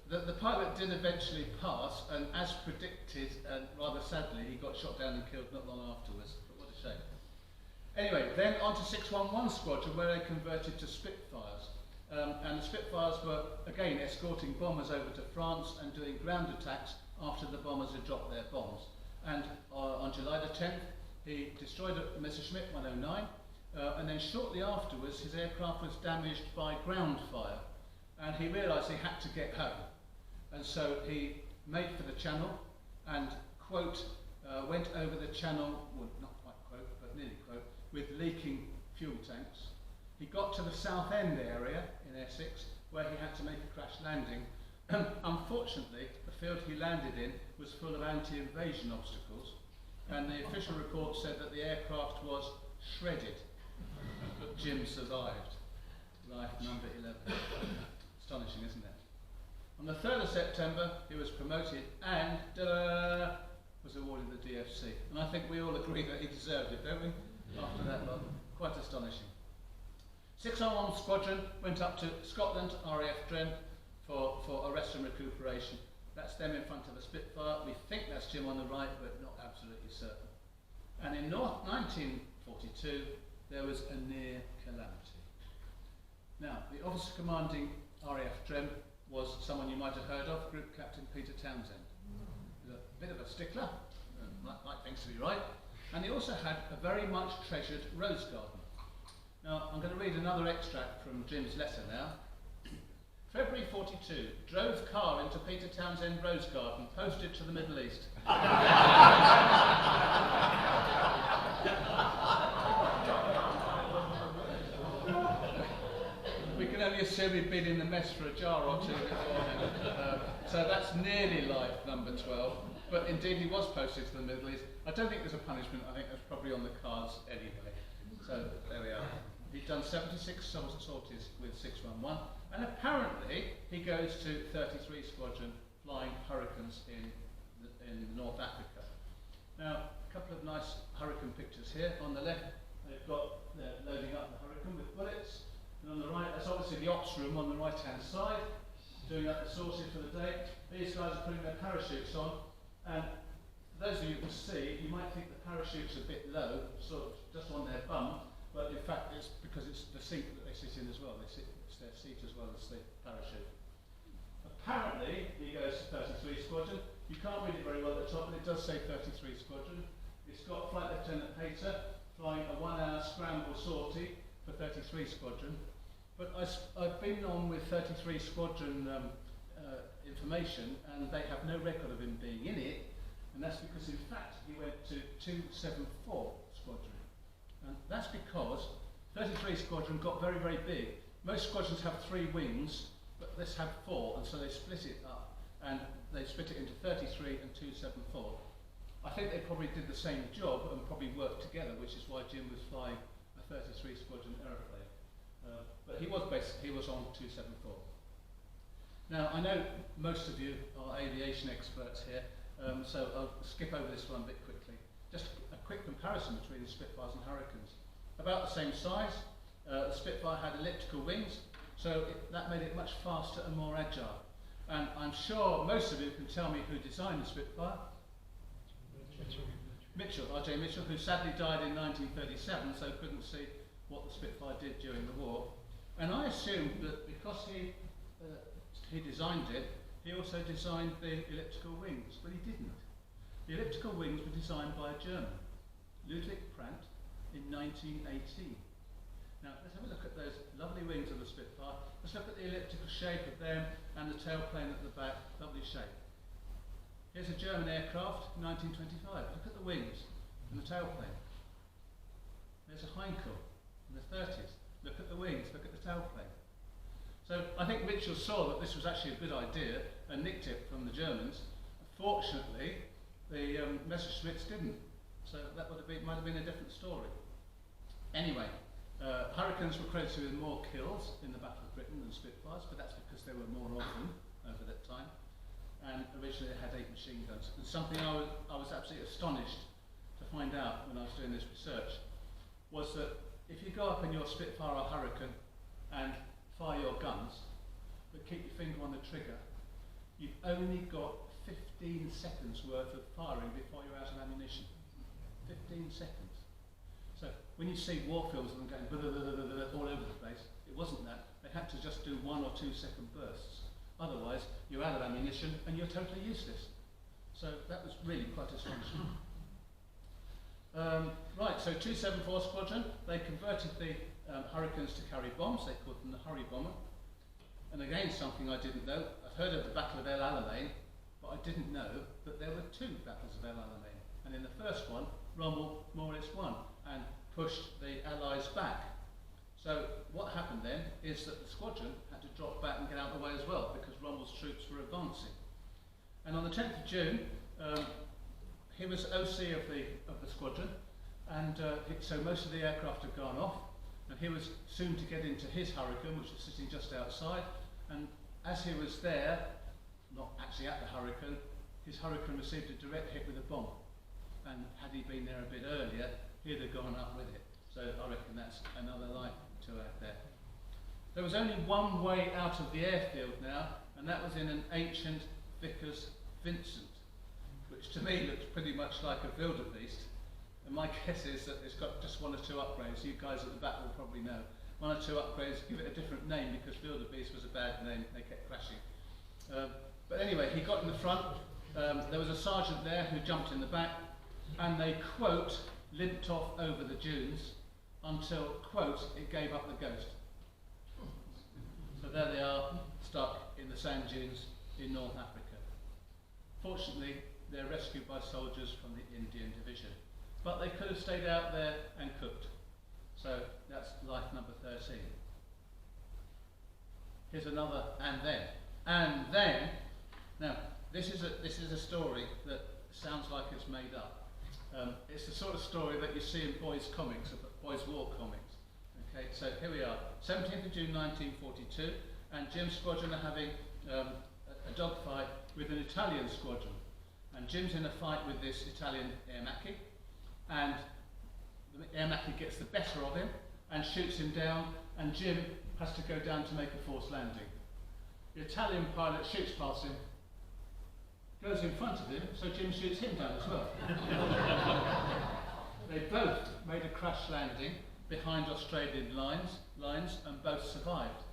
The pilot did eventually pass, and as predicted, and rather sadly, he got shot down and killed not long afterwards. But what a shame. Anyway, then on to 611 Squadron, where they converted to Spitfires. And the Spitfires were, again, escorting bombers over to France and doing ground attacks after the bombers had dropped their bombs. And on July the 10th, he destroyed a Messerschmitt 109, and then shortly afterwards, his aircraft was damaged by ground fire. And he realised he had to get home. And so he made for the channel and, quote, went over the channel, well, not quite quote, but nearly quote, with leaking fuel tanks. He got to the South End area in Essex, where he had to make a crash landing. Unfortunately, the field he landed in was full of anti-invasion obstacles, and the official report said that the aircraft was shredded, but Jim survived. Life number 11. Astonishing, isn't it? On the 3rd of September, he was promoted and was awarded the DFC. And I think we all agree that he deserved it, don't we? After that lot. Quite astonishing. 601 Squadron went up to Scotland, RAF Dren, for arrest and recuperation. That's them in front of a Spitfire. We think that's Jim on the right, but not absolutely certain. And in 1942, there was a near calamity. Now, the officer commanding RAF Dren was someone you might have heard of, Group Captain Peter Townsend. He was a bit of a stickler, like things to be right, and he also had a very much treasured rose garden. Now, I'm going to read another extract from Jim's letter now. February 42, drove car into Peter Townsend Rose Garden, posted to the Middle East. We can only assume he'd been in the mess for a jar or two beforehand. So that's nearly life number 12. But indeed, he was posted to the Middle East. I don't think there's a punishment. I think that's probably on the cards anyway. So there we are. He'd done 76 sorties with 611. And apparently, he goes to 33 Squadron flying Hurricanes in North Africa. Now, a couple of nice Hurricane pictures here. On the left, they're loading up the Hurricane with bullets. And on the right, that's obviously the ops room on the right-hand side, doing up the sources for the day. These guys are putting their parachutes on. And for those of you who can see, you might think the parachute's a bit low, sort of just on their bum. But in fact, it's because it's the seat that they sit in as well. It's their seat as well as the parachute. Apparently, he goes to 33 Squadron. You can't read it very well at the top, but it does say 33 Squadron. It's got Flight Lieutenant Hayter flying a 1-hour scramble sortie for 33 Squadron. But I've been on with 33 Squadron information, and they have no record of him being in it. And that's because, in fact, he went to 274 Squadron. And that's because 33 Squadron got very, very big. Most squadrons have 3 wings, but this had 4, and so they split it up. And they split it into 33 and 274. I think they probably did the same job and probably worked together, which is why Jim was flying a 33 Squadron aeroplane. But he was on 274. Now, I know most of you are aviation experts here, so I'll skip over this one a bit quickly. Just a quick comparison between the Spitfires and Hurricanes. About the same size. The Spitfire had elliptical wings, so that made it much faster and more agile. And I'm sure most of you can tell me who designed the Spitfire. Mitchell, R.J. Mitchell, who sadly died in 1937, so couldn't see what the Spitfire did during the war. And I assumed that because he designed it, he also designed the elliptical wings, but he didn't. The elliptical wings were designed by a German, Ludwig Brandt, in 1918. Now, let's have a look at those lovely wings of the Spitfire. Let's look at the elliptical shape of them and the tailplane at the back. Lovely shape. Here's a German aircraft, 1925. Look at the wings and the tailplane. There's a hindcaul in the 30s. Look at the wings, look at the tailplane. So I think Mitchell saw that this was actually a good idea and nicked it from the Germans. Fortunately, the Messerschmitts didn't. So that might have been a different story. Anyway, Hurricanes were credited with more kills in the Battle of Britain than Spitfires, but that's because there were more of them over that time. And originally they had 8 machine guns. And something I was absolutely astonished to find out when I was doing this research was that if you go up in your Spitfire or Hurricane and fire your guns, but keep your finger on the trigger, you've only got 15 seconds worth of firing before you're out of ammunition. 15 seconds. So when you see war films of them going blah, blah, blah, blah, blah, all over the place, it wasn't that. They had to just do 1 or 2 second bursts. Otherwise, you're out of ammunition and you're totally useless. So that was really quite astonishing. Right, so 274 Squadron, they converted the Hurricanes to carry bombs. They called them the Hurry Bomber. And again, something I didn't know. I've heard of the Battle of El Alamein, but I didn't know that there were 2 battles of El Alamein. And in the first one, Rommel more or less won and pushed the Allies back. So what happened then is that the squadron had to drop back and get out of the way as well because Rommel's troops were advancing. And on the 10th of June, he was OC of the squadron, and so most of the aircraft had gone off, and he was soon to get into his Hurricane, which was sitting just outside. And as he was there, not actually at the Hurricane, his Hurricane received a direct hit with a bomb. And had he been there a bit earlier, he'd have gone up with it. So I reckon that's another life to add there. There was only one way out of the airfield now, and that was in an ancient Vickers Vincent, which to me looks pretty much like a wildebeest. And my guess is that it's got just 1 or 2 upgrades. You guys at the back will probably know. 1 or 2 upgrades, give it a different name because wildebeest was a bad name. They kept crashing. But anyway, he got in the front. There was a sergeant there who jumped in the back, and they, quote, limped off over the dunes until, quote, it gave up the ghost. So there they are, stuck in the sand dunes in North Africa. Fortunately, they're rescued by soldiers from the Indian Division. But they could have stayed out there and cooked. So that's life number 13. Here's another and then. And then, now this is a story that sounds like it's made up. It's the sort of story that you see in boys' comics, boys' war comics. Okay, so here we are, 17th of June 1942, and Jim's squadron are having a dogfight with an Italian squadron. And Jim's in a fight with this Italian air Macchi, and the air Macchi gets the better of him and shoots him down, and Jim has to go down to make a forced landing. The Italian pilot shoots past him, goes in front of him, so Jim shoots him down as well. They both made a crash landing behind Australian lines and both survived.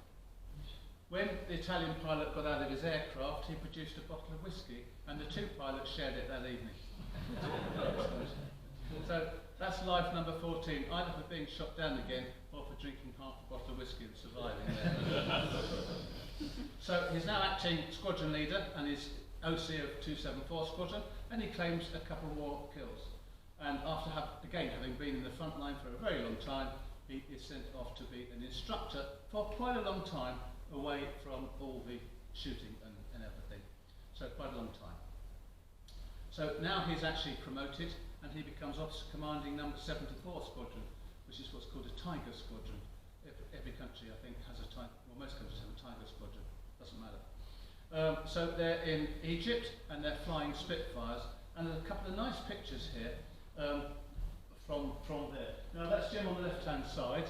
When the Italian pilot got out of his aircraft, he produced a bottle of whiskey, and the 2 pilots shared it that evening. So that's life number 14, either for being shot down again or for drinking half a bottle of whiskey and surviving there. So he's now acting squadron leader and is OC of 274 Squadron, and he claims a couple more kills. And after having been in the front line for a very long time, he is sent off to be an instructor for quite a long time away from all the shooting and everything. So quite a long time. So now he's actually promoted, and he becomes officer commanding number 74 Squadron, which is what's called a Tiger Squadron. Every country, I think, has a Tiger, well, most countries have a Tiger Squadron, doesn't matter. So they're in Egypt and they're flying Spitfires, and there's a couple of nice pictures here from there. Now that's Jim on the left hand side,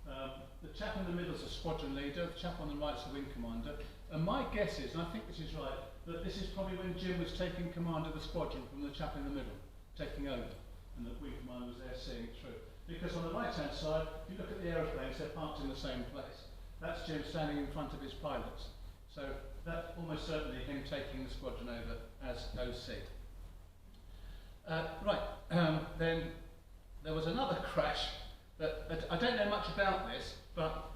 the chap in the middle is a squadron leader, the chap on the right is the wing commander, and my guess is, and I think this is right, that this is probably when Jim was taking command of the squadron from the chap in the middle, taking over, and the wing commander was there seeing it through. Because on the right hand side, if you look at the aeroplanes, they're parked in the same place. That's Jim standing in front of his pilots. So that's almost certainly him taking the squadron over as OC. Then there was another crash that I don't know much about this,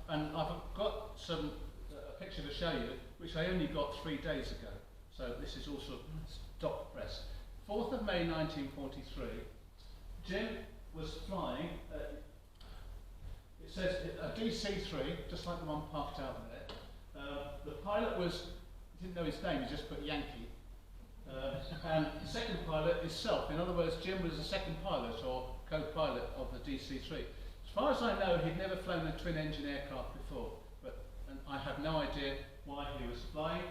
and I've got some a picture to show you, which I only got 3 days ago. So this is also stock press. 4th of May 1943, Jim was flying It says a DC-3, just like the one parked out there. The pilot didn't know his name, he just put Yankee. And the second pilot is self. In other words, Jim was the second pilot or co-pilot of the DC-3. As far as I know, he'd never flown a twin-engine aircraft before, and I have no idea why he was flying.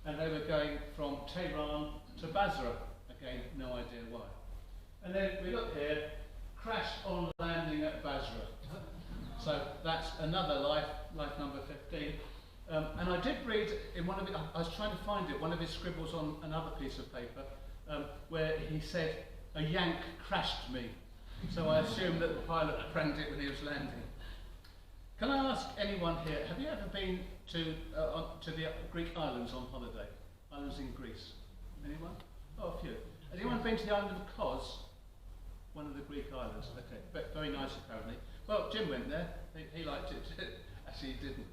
And they were going from Tehran to Basra. Again, no idea why. And then we look here, crash on landing at Basra. So that's another life number 15. And I did read in one of it, I was trying to find it, one of his scribbles on another piece of paper, where he said, "A Yank crashed me." So I assume that the pilot cranked it when he was landing. Can I ask anyone here, have you ever been to the Greek islands on holiday? Islands in Greece? Anyone? Oh, a few. Has anyone been to the island of Kos? One of the Greek islands. Okay, but very nice apparently. Well, Jim went there. He liked it. Actually, he didn't.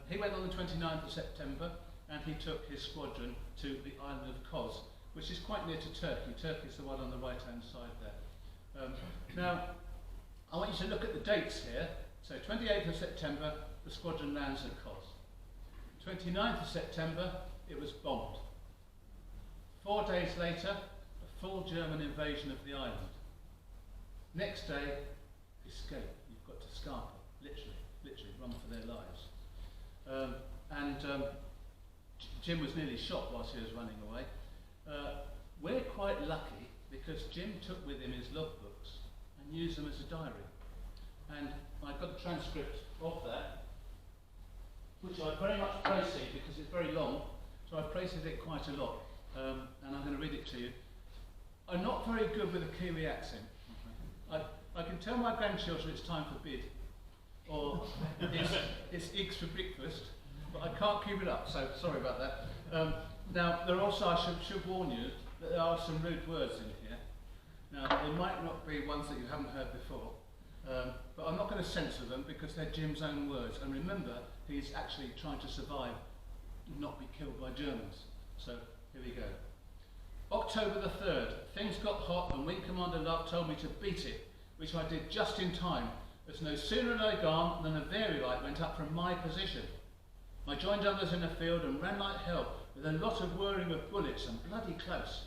He went on the 29th of September and he took his squadron to the island of Kos, which is quite near to Turkey. Turkey is the one on the right-hand side there. Now, I want you to look at the dates here. So 28th of September, the squadron lands at Kos. 29th of September, it was bombed. 4 days later, a full German invasion of the island. Next day, escape. You've got to scarper, literally run for their lives. Jim was nearly shot whilst he was running away. We're quite lucky because Jim took with him his logbooks and used them as a diary. And I got a transcript of that, which I very much praise because it's very long, so I praised it quite a lot. And I'm going to read it to you. I'm not very good with a Kiwi accent. I can tell my grandchildren it's time for bid, or it's eggs for breakfast, but I can't keep it up, so sorry about that. Now, there also, I should warn you that there are some rude words in here. Now, they might not be ones that you haven't heard before, but I'm not going to censor them because they're Jim's own words. And remember, he's actually trying to survive, not be killed by Germans. So, here we go. October the 3rd, things got hot and Wing Commander Love told me to beat it, which I did just in time, as no sooner had I gone than a Vari light went up from my position. I joined others in the field and ran like hell, with a lot of whirring of bullets and bloody close.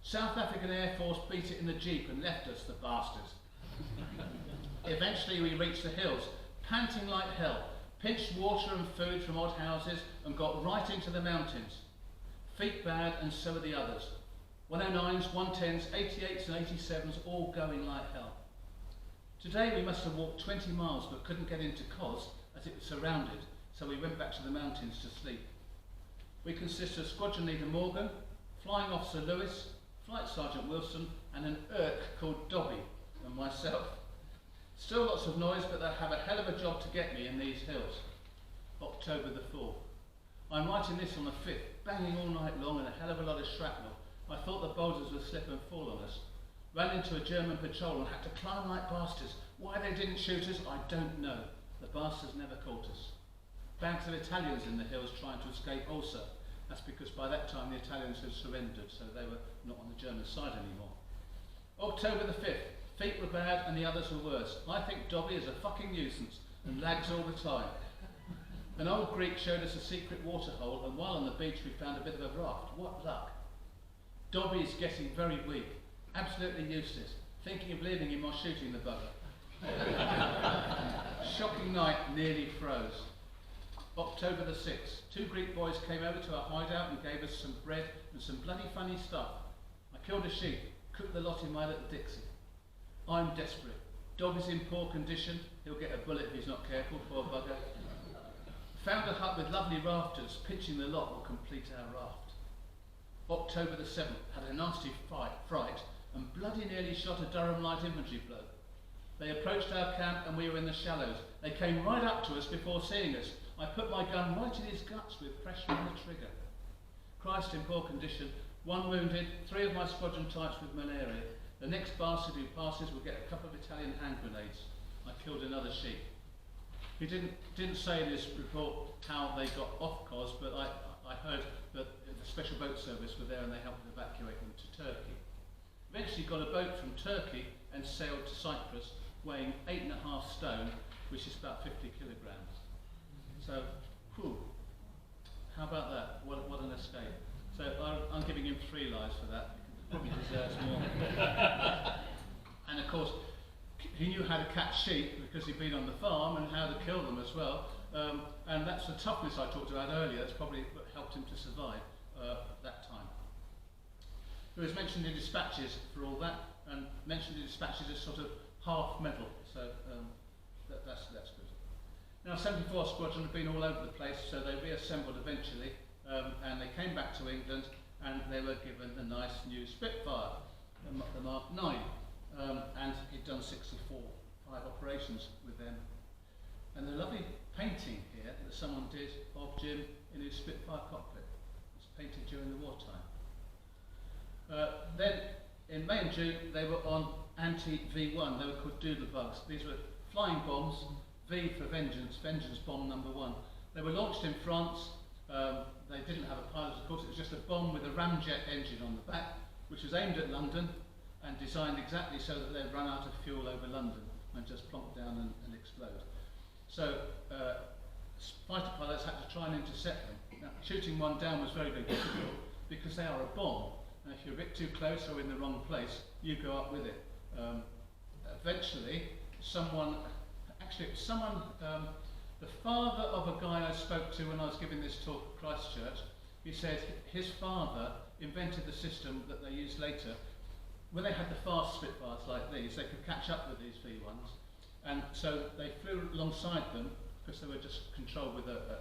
South African Air Force beat it in the jeep and left us, the bastards. Eventually we reached the hills, panting like hell, pinched water and food from odd houses and got right into the mountains. Feet bad and so are the others. 109s, 110s, 88s and 87s all going like hell. Today we must have walked 20 miles but couldn't get into Kos as it was surrounded, so we went back to the mountains to sleep. We consist of Squadron Leader Morgan, Flying Officer Lewis, Flight Sergeant Wilson and an Irk called Dobby and myself. Still lots of noise, but they have a hell of a job to get me in these hills. October the 4th. I'm writing this on the 5th, banging all night long and a hell of a lot of shrapnel. I thought the boulders would slip and fall on us. Ran into a German patrol and had to climb like bastards. Why they didn't shoot us, I don't know. The bastards never caught us. Banks of Italians in the hills trying to escape also. That's because by that time the Italians had surrendered, so they were not on the German side anymore. October the 5th. Feet were bad and the others were worse. I think Dobby is a fucking nuisance and lags all the time. An old Greek showed us a secret waterhole and while on the beach we found a bit of a raft. What luck. Dobby is getting very weak. Absolutely useless. Thinking of leaving him or shooting the bugger. Shocking night, nearly froze. October the 6th. 2 Greek boys came over to our hideout and gave us some bread and some bloody funny stuff. I killed a sheep, cooked the lot in my little Dixie. I'm desperate. Dobby's in poor condition. He'll get a bullet if he's not careful, poor bugger. Found a hut with lovely rafters. Pitching the lot will complete our raft. October the 7th. Had a nasty fright and bloody nearly shot a Durham Light Infantry bloke. They approached our camp and we were in the shallows. They came right up to us before seeing us. I put my gun right in his guts with pressure on the trigger. Christ in poor condition. 1 wounded, 3 of my squadron types with malaria. The next bastard who passes will get a couple of Italian hand grenades. I killed another sheep. He didn't say in his report how they got off Kos, but I heard that the Special Boat Service were there and they helped evacuate them to Turkey. Eventually got a boat from Turkey and sailed to Cyprus, weighing 8.5 stone, which is about 50 kilograms. So, whew, how about that? What an escape. So I'm giving him 3 lives for that. Probably deserves more. And of course, he knew how to catch sheep because he'd been on the farm and how to kill them as well. And that's the toughness I talked about earlier. That's probably what helped him to survive that time. He was mentioned in dispatches for all that, and mentioned in dispatches as sort of half medal. So that's good. Now 74 Squadron had been all over the place, so they reassembled eventually, and they came back to England, and they were given a nice new Spitfire, the Mark 9, and he'd done 5 operations with them. And the lovely painting here that someone did of Jim in his Spitfire cockpit. It was painted during the wartime. Then in May and June they were on anti-V1, they were called Doodlebugs. These were flying bombs, V for Vengeance, Vengeance bomb number 1. They were launched in France. They didn't have a pilot, of course. It was just a bomb with a ramjet engine on the back, which was aimed at London and designed exactly so that they'd run out of fuel over London and just plonk down and explode. So fighter pilots had to try and intercept them. Now, shooting one down was very, very difficult because they are a bomb. And if you're a bit too close or in the wrong place, you go up with it. Eventually, the father of a guy I spoke to when I was giving this talk at Christchurch, he said his father invented the system that they used later. When they had the fast Spitfires like these, they could catch up with these V1s, and so they flew alongside them because they were just controlled with a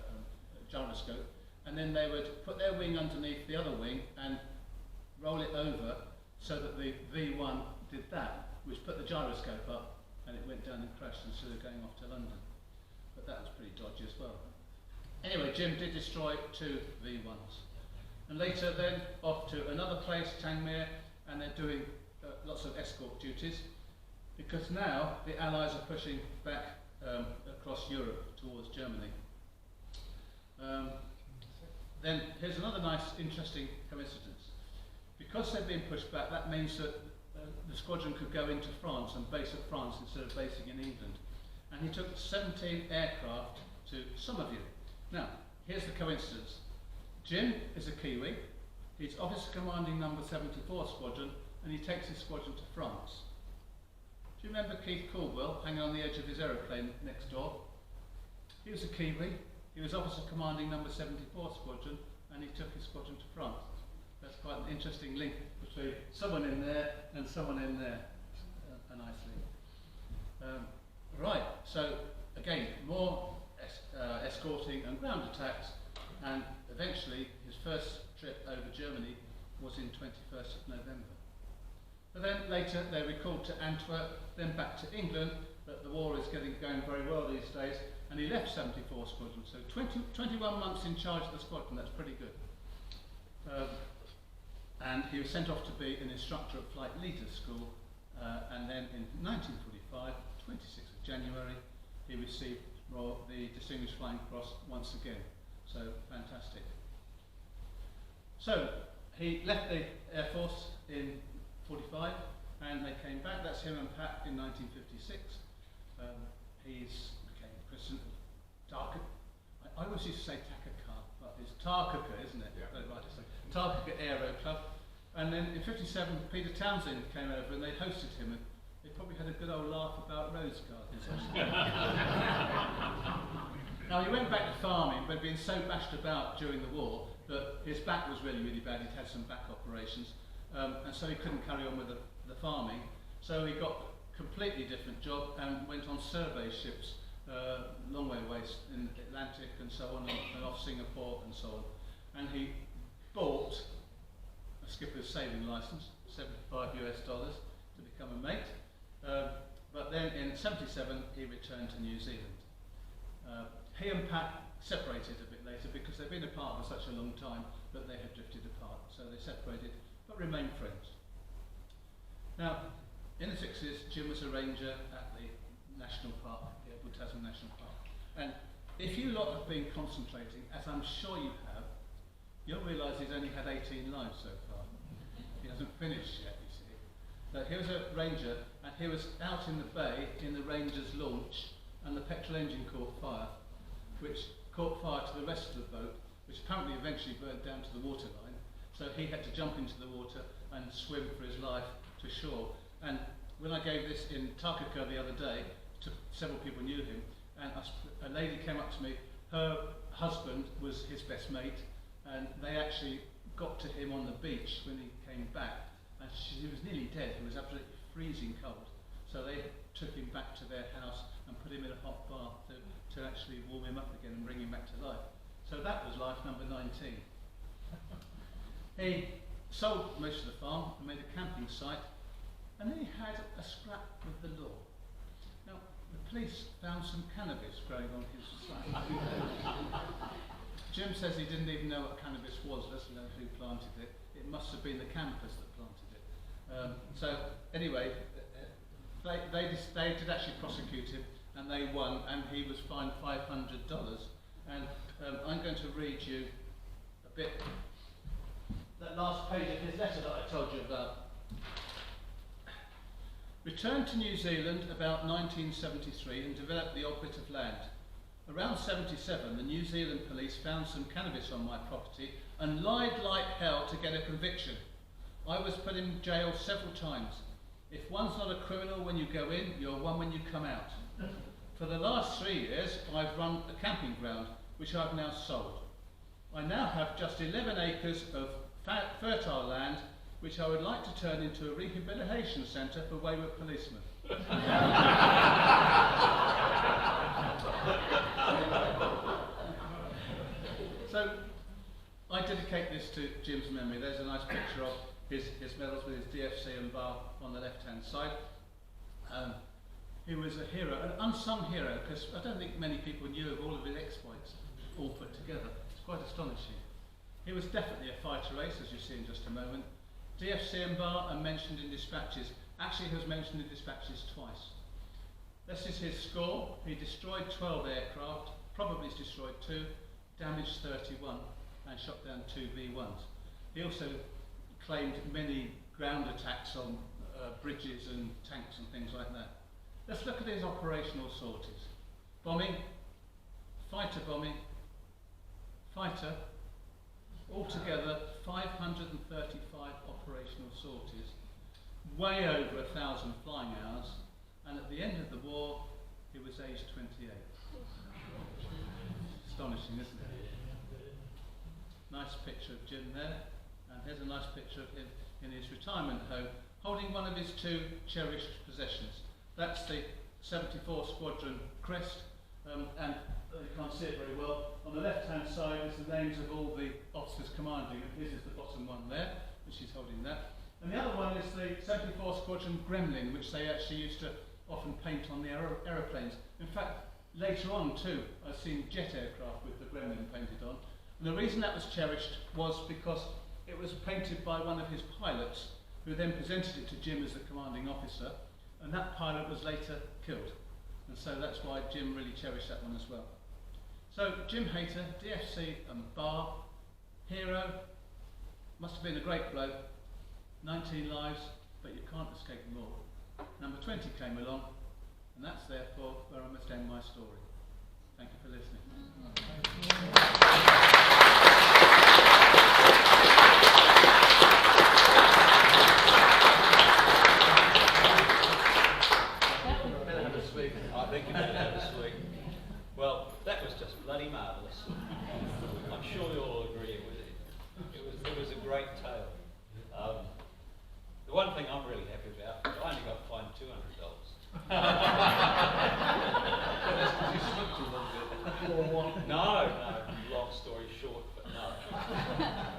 gyroscope, and then they would put their wing underneath the other wing and roll it over so that the V1 did that, which put the gyroscope up, and it went down and crashed instead of going off to London. But that was pretty dodgy as well. Anyway, Jim did destroy 2 V1s. And later then off to another place, Tangmere, and they're doing lots of escort duties, because now the Allies are pushing back across Europe towards Germany. Then here's another nice, interesting coincidence. Because they've been pushed back, that means that the squadron could go into France and base at France instead of basing in England. And he took 17 aircraft to Somerville. Now, here's the coincidence. Jim is a Kiwi, he's officer commanding number 74 Squadron, and he takes his squadron to France. Do you remember Keith Caldwell hanging on the edge of his aeroplane next door? He was a Kiwi, he was officer commanding number 74 Squadron, and he took his squadron to France. That's quite an interesting link between someone in there and someone in there. A nice link. Right, so again, more escorting and ground attacks, and eventually his first trip over Germany was in 21st of November. But then later they recalled to Antwerp, then back to England, but the war is going very well these days, and he left 74 Squadron, so 21 months in charge of the squadron, that's pretty good. And he was sent off to be an instructor at Flight Leader School, and then in 1945, 26th of January, he received the Distinguished Flying Cross once again. So fantastic. So he left the Air Force in 45, and they came back. That's him and Pat in 1956. He's became president of Tarka. I always used to say Takaka, but it's Tarkaka, isn't it? Yeah. Right, Tarkaka Aero Club. And then in 57, Peter Townsend came over and they hosted him, and they probably had a good old laugh about rose gardens. Now he went back to farming, but had been so bashed about during the war that his back was really, really bad. He'd had some back operations, and so he couldn't carry on with the farming. So he got a completely different job and went on survey ships, long way away in the Atlantic and so on, and off Singapore and so on. And he bought a skipper's sailing license, $75 to become a mate. But then in 77 he returned to New Zealand. He and Pat separated a bit later because they'd been apart for such a long time that they had drifted apart. So they separated but remained friends. Now, in the 60s, Jim was a ranger at the National Park, the Tasman National Park. And if you lot have been concentrating, as I'm sure you have, you'll realise he's only had 18 lives so far. He hasn't finished yet, you see. So he was a ranger, and he was out in the bay in the Ranger's launch and the petrol engine caught fire, which caught fire to the rest of the boat, which apparently eventually burned down to the waterline. So he had to jump into the water and swim for his life to shore. And when I gave this in Takaka the other day, several people knew him, and a lady came up to me. Her husband was his best mate, and they actually got to him on the beach when he came back, and he was nearly dead. He was absolutely freezing cold. So they took him back to their house and put him in a hot bath to actually warm him up again and bring him back to life. So that was life number 19. He sold most of the farm and made a camping site, and then he had a scrap with the law. Now, the police found some cannabis growing on his site. Jim says he didn't even know what cannabis was, doesn't know who planted it. It must have been the campers that planted it. So anyway, they did actually prosecute him, and they won, and he was fined $500. And I'm going to read you a bit, that last page of his letter that I told you about. Returned to New Zealand about 1973 and developed the odd bit of land. Around 77, the New Zealand police found some cannabis on my property and lied like hell to get a conviction. I was put in jail several times. If one's not a criminal when you go in, you're one when you come out. For the last 3 years, I've run a camping ground, which I've now sold. I now have just 11 acres of fertile land, which I would like to turn into a rehabilitation centre for wayward policemen. So, I dedicate this to Jim's memory. There's a nice picture of his medals with his DFC and bar on the left-hand side. He was a hero, an unsung hero, because I don't think many people knew of all of his exploits all put together. It's quite astonishing. He was definitely a fighter ace, as you see in just a moment. DFC and bar are mentioned in dispatches. Actually, he was mentioned in dispatches twice. This is his score. He destroyed 12 aircraft, probably destroyed 2, damaged 31, and shot down 2 V1s. He also claimed many ground attacks on bridges and tanks and things like that. Let's look at his operational sorties. Bombing, fighter, altogether 535 operational sorties, way over 1,000 flying hours, and at the end of the war, he was aged 28. Astonishing, isn't it? Nice picture of Jim there, and here's a nice picture of him in his retirement home, holding one of his 2 cherished possessions. That's the 74 Squadron crest, and you can't see it very well. On the left-hand side is the names of all the officers commanding, and his is the bottom one there, which he's holding that. And the other one is the 74 Squadron Gremlin, which they actually used to often paint on the aeroplanes. In fact, later on too, I've seen jet aircraft with the Gremlin painted on. And the reason that was cherished was because it was painted by one of his pilots, who then presented it to Jim as the commanding officer, and that pilot was later killed. And so that's why Jim really cherished that one as well. So Jim Hayter, DFC and bar, hero, must have been a great bloke, 19 lives, but you can't escape them all. Number 20 came along, and that's therefore where I must end my story. Thank you for listening. I think you better have a swig. Well, that was just bloody marvellous. I'm sure you'll all agree with it. It was a great tale. The one thing I'm really happy about, I only got fined $200.